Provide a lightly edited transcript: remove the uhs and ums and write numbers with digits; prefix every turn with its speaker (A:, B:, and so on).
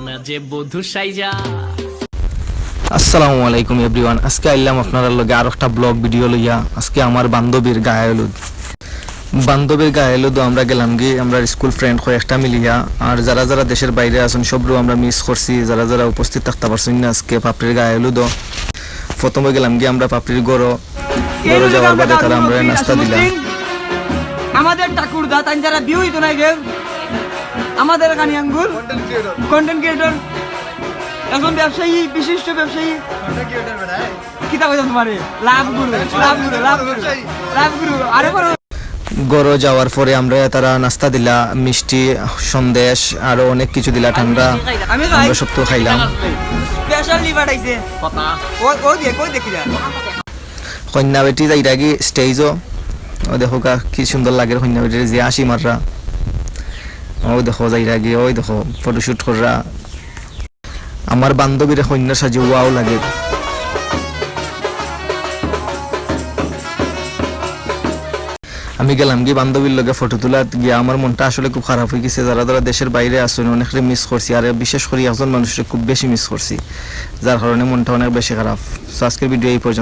A: না যে বধূ সাইজা।
B: আসসালামু আলাইকুম এভরিওয়ান। আজকে আইলাম আপনার লগে আর একটা ব্লগ ভিডিও লইয়া। আজকে আমার বান্ধবীর গায়ে হলুদ আমরা গেলাম গিয়ে আমরা স্কুল ফ্রেন্ড কয়েকটা মিলিয়া। আর যারা যারা দেশের বাইরে আছেন সবরও আমরা মিস করছি, যারা যারা উপস্থিত থাকতে পারছেন না আজকে পাপড়ির গায়ে হলুদ। প্রথমে গেলাম গিয়ে আমরা পাপড়ির গড় যাওয়ার বাদে তারা আমরা নাস্তা দিলাম।
C: আমাদের ঠাকুর দা তাই যারা বিয়ে হইতো না গেল আমাদের কানি আঙ্গুর কন্টেন্ট ক্রিয়েটর, এখন ব্যবসায়ী, বিশিষ্ট ব্যবসায়ী কিতাব তোমারে লাভ গুরু আরে বড়
B: গড় যাওয়ার পরে আমরা তারা নাস্তা দিলা, মিষ্টি, সন্দেশ আরো অনেক কিছু দিলা, ঠান্ডা আমরা সব তো খাইলাম।
C: স্পেশাল লিভার আইছে কথা ওই দেখি যা
B: কন্যা বেটি যাইরা কি স্টেজও ও দেখো কি সুন্দর লাগে কন্যা বেটির যে আসি মাররা। ও দেখো যাইরা গিয়ে ওই দেখো ফটোশুট কররা। আমার বান্ধবীর কন্যা সাজে ওয়াও লাগে। আমি গেলাম গিয়ে বান্ধবীর লগে ফটো তোলা গিয়ে আমার মনটা আসলে খুব খারাপ হয়ে গেছে। যারা যারা দেশের বাইরে আসছেন অনেকটা মিস করছি, আর বিশেষ করে একজন মানুষকে খুব বেশি মিস করছি, যার কারণে মনটা অনেক বেশি খারাপ। আজকের ভিডিও এই পর্যন্ত।